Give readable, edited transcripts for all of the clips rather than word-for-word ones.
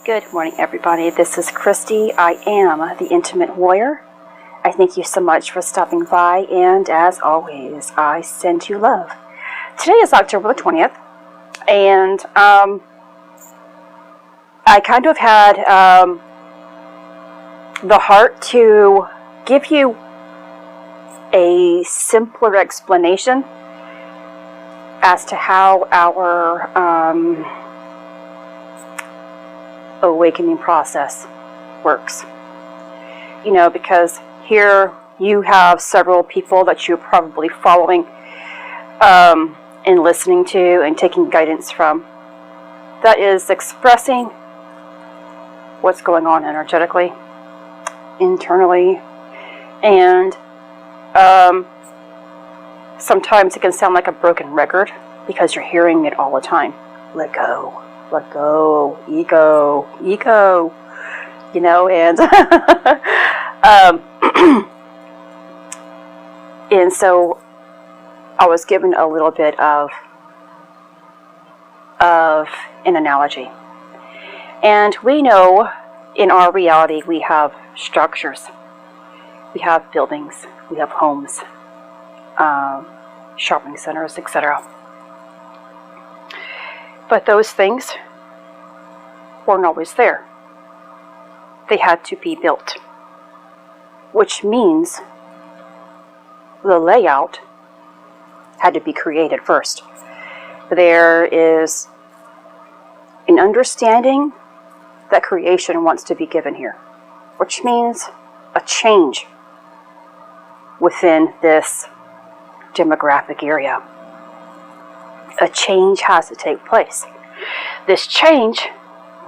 Good morning, everybody. This is Christy. I am the Intimate Warrior. I thank you so much for stopping by, and as always, I send you love. Today is October the 20th, and I kind of had the heart to give you a simpler explanation as to how our awakening process works. You know, because here you have several people that you're probably following and listening to and taking guidance from that is expressing what's going on energetically, internally, and sometimes it can sound like a broken record because you're hearing it all the time. Let go, ego, you know, and and so I was given a little bit of an analogy. And we know in our reality we have structures, we have buildings, we have homes, shopping centers, etc. But those things weren't always there. They had to be built, which means the layout had to be created first. There is an understanding that creation wants to be given here, which means a change within this demographic area. A change has to take place. This change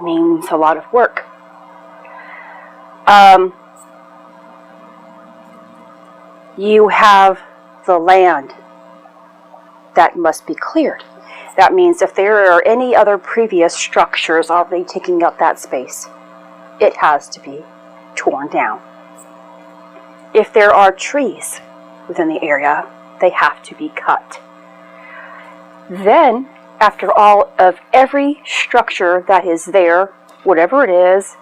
means a lot of work. You have the land that must be cleared. That means if there are any other previous structures already taking up that space, it has to be torn down. If there are trees within the area, they have to be cut. Then, after all of every structure that is there, whatever it is,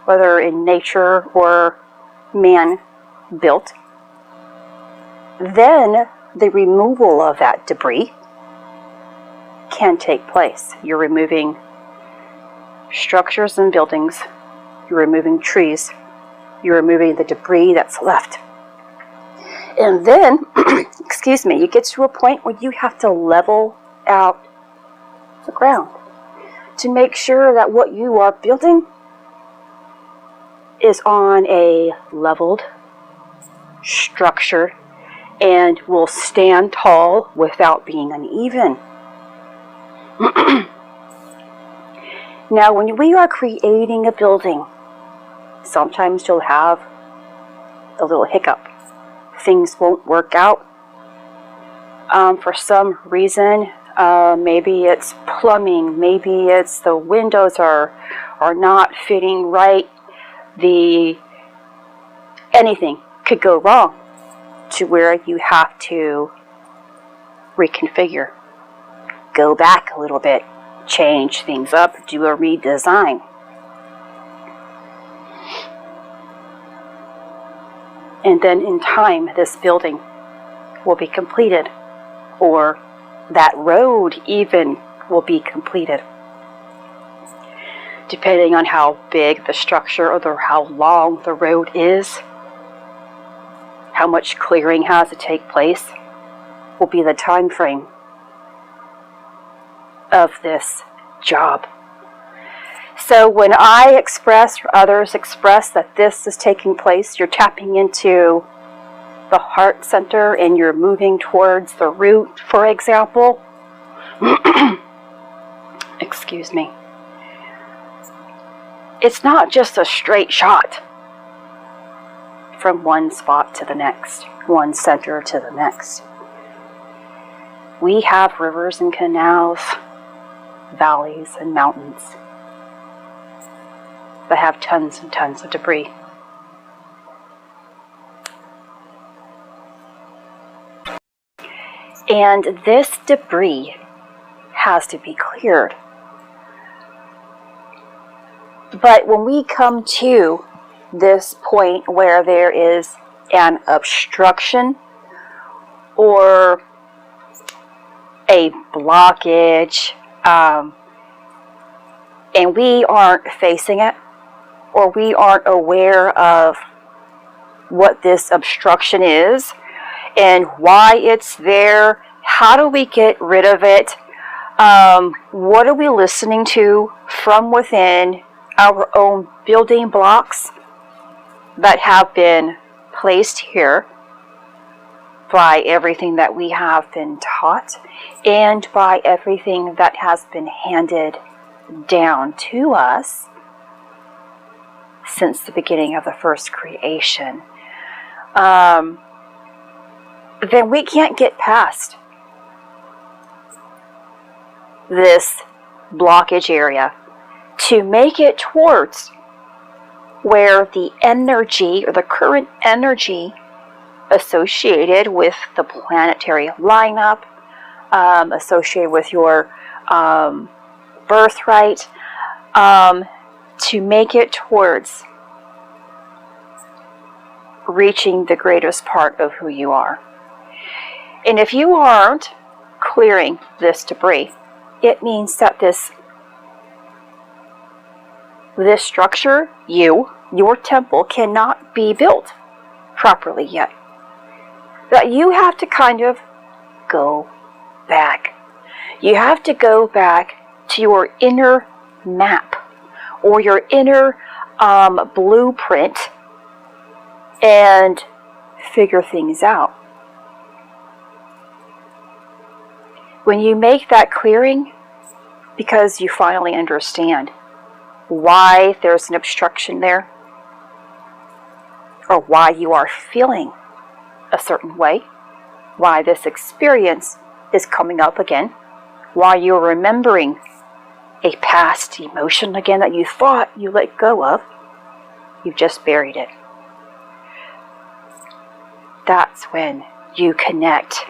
whether in nature or man built, then the removal of that debris can take place. You're removing structures and buildings, you're removing trees, you're removing the debris that's left. And then, excuse me, you get to a point where you have to level out the ground to make sure that what you are building is on a leveled structure and will stand tall without being uneven. Now, when we are creating a building, sometimes you'll have a little hiccup. Things won't work out for some reason. Maybe it's plumbing, maybe it's the windows are not fitting right. Anything could go wrong to where you have to reconfigure, go back a little bit, change things up, do a redesign. And then in time, this building will be completed, or that road even will be completed, depending on how big the structure or how long the road is. How much clearing has to take place will be the time frame of this job. So when I express, or others express, that this is taking place, you're tapping into the heart center and you're moving towards the root, for example. Excuse me. It's not just a straight shot from one spot to the next, one center to the next. We have rivers and canals, valleys and mountains that have tons and tons of debris. And this debris has to be cleared. But when we come to this point where there is an obstruction or a blockage, and we aren't facing it, or we aren't aware of what this obstruction is and why it's there, how do we get rid of it, what are we listening to from within our own building blocks that have been placed here by everything that we have been taught and by everything that has been handed down to us since the beginning of the first creation, then we can't get past this blockage area to make it towards where the energy or the current energy associated with the planetary lineup, associated with your birthright, to make it towards reaching the greatest part of who you are. And if you aren't clearing this debris, it means that this structure, your temple, cannot be built properly yet. That you have to kind of go back. You have to go back to your inner map or your inner blueprint and figure things out. When you make that clearing, because you finally understand why there's an obstruction there, or why you are feeling a certain way, why this experience is coming up again, why you're remembering a past emotion again that you thought you let go of, you've just buried it. That's when you connect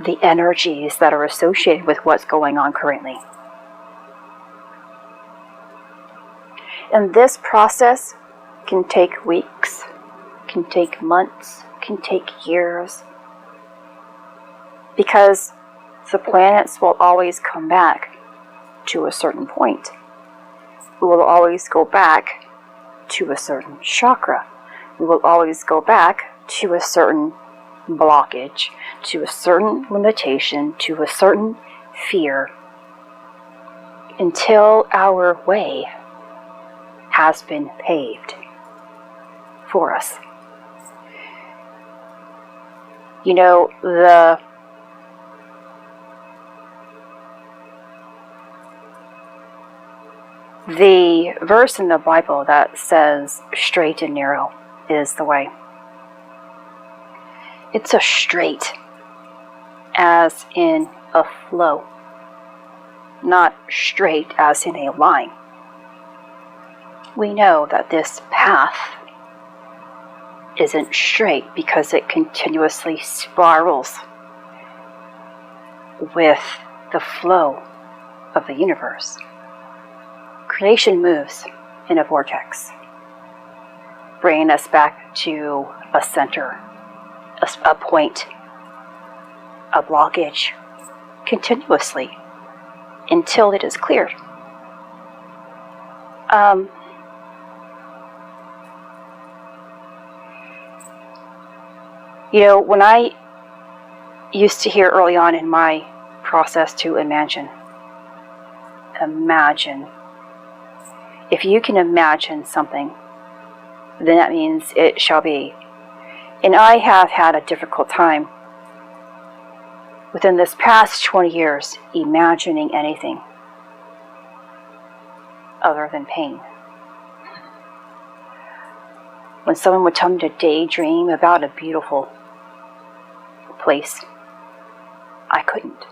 the energies that are associated with what's going on currently. And this process can take weeks, can take months, can take years, because the planets will always come back to a certain point. We will always go back to a certain chakra. We will always go back to a certain blockage, to a certain limitation, to a certain fear, until our way has been paved for us. You know, the verse in the Bible that says straight and narrow is the way. It's a straight, as in a flow, not straight as in a line. We know that this path isn't straight because it continuously spirals with the flow of the universe. Creation moves in a vortex, bringing us back to a center, a point, a blockage, continuously until it is cleared. You know, when I used to hear early on in my process to imagine. If you can imagine something, then that means it shall be. And I have had a difficult time within this past 20 years imagining anything other than pain. When someone would tell me to daydream about a beautiful place, I couldn't.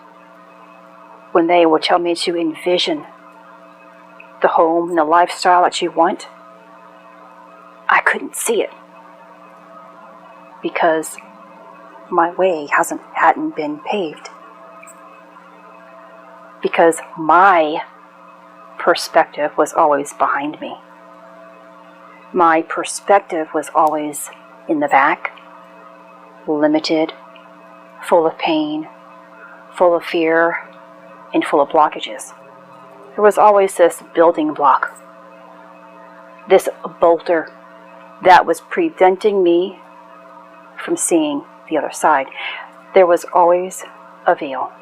When they would tell me to envision the home and the lifestyle that you want, I couldn't see it because my way hadn't been paved. Because my perspective was always behind me. My perspective was always in the back, limited, full of pain, full of fear, and full of blockages. There was always this building block, this boulder that was preventing me from seeing the other side. There was always a veil.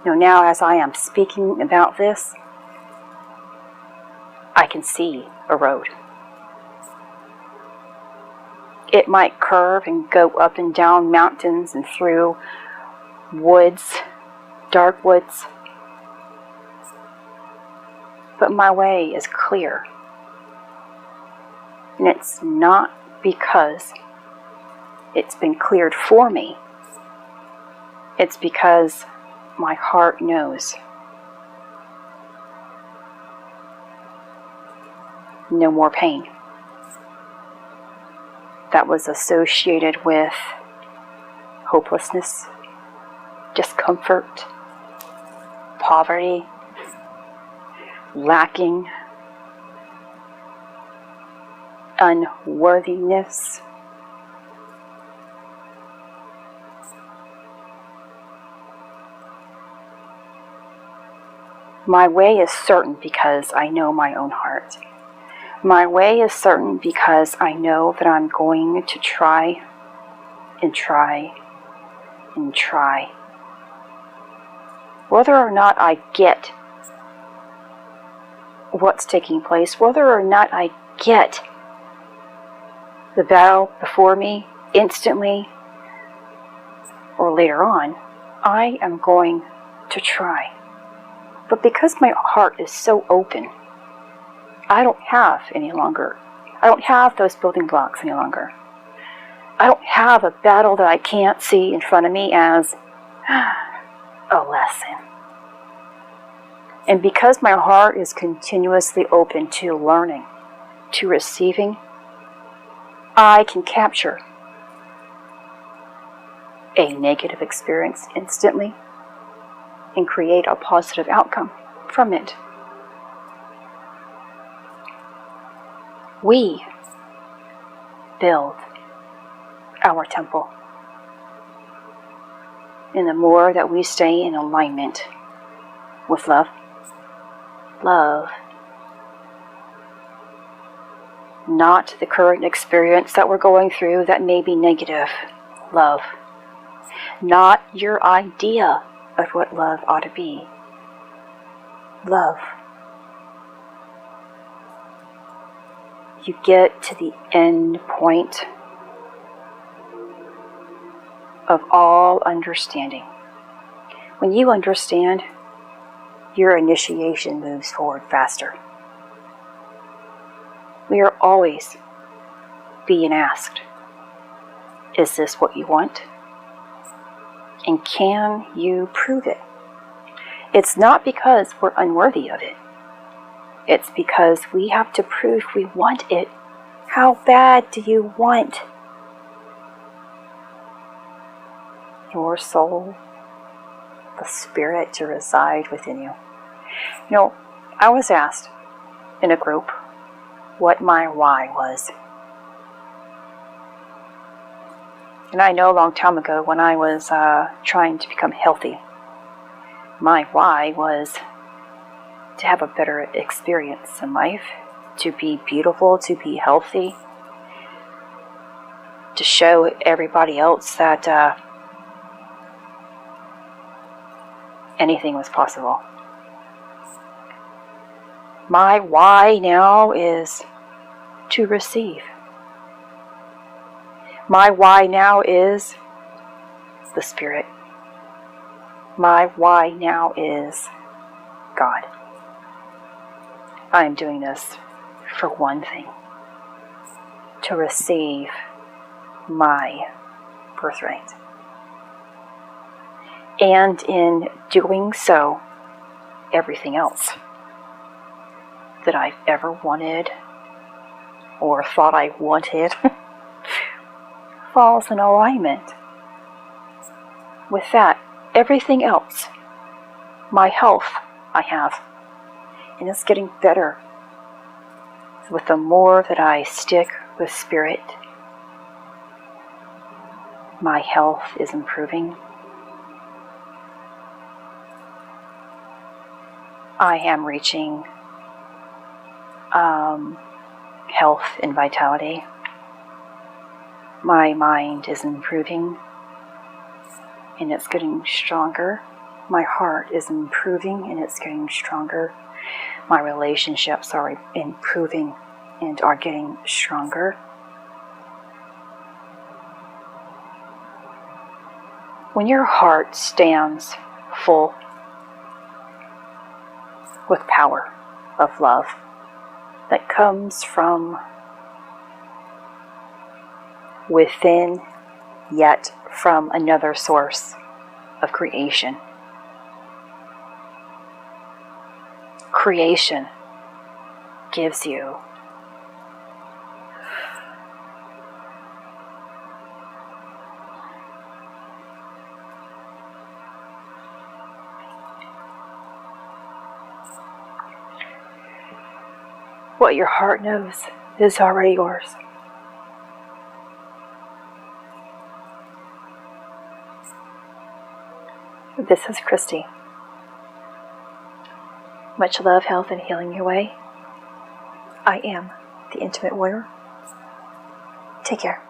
Now as I am speaking about this, I can see a road. It might curve and go up and down mountains and through woods, dark woods, but my way is clear. And it's not because it's been cleared for me. It's because my heart knows. No more pain that was associated with hopelessness, discomfort, poverty, lacking, unworthiness. My way is certain because I know my own heart. My way is certain because I know that I'm going to try and try and try. Whether or not I get what's taking place, whether or not I get the battle before me instantly or later on, I am going to try. But because my heart is so open, I don't have those building blocks any longer. I don't have a battle that I can't see in front of me as a lesson. And because my heart is continuously open to learning, to receiving, I can capture a negative experience instantly and create a positive outcome from it. We build our temple. And the more that we stay in alignment with love, not the current experience that we're going through that may be negative, love, not your idea of what love ought to be, love. You get to the end point of all understanding. When you understand, your initiation moves forward faster. We are always being asked, is this what you want? And can you prove it? It's not because we're unworthy of it. It's because we have to prove we want it. How bad do you want your soul, the spirit, to reside within you? I was asked in a group what my why was. And I know a long time ago when I was trying to become healthy, my why was to have a better experience in life, to be beautiful, to be healthy, to show everybody else that anything was possible. My why now is to receive. My why now is the Spirit. My why now is God. I am doing this for one thing: to receive my birthright. And in doing so, everything else that I've ever wanted or thought I wanted falls in alignment with that. Everything else my health I have, and it's getting better. So with the more that I stick with Spirit, my health is improving. I am reaching health and vitality. My mind is improving and it's getting stronger. My heart is improving and it's getting stronger. My relationships are improving and are getting stronger. When your heart stands full with power of love that comes from within, yet from another source of creation. Creation gives you what your heart knows is already yours. This is Christy. Much love, health, and healing your way. I am the Intimate Warrior. Take care.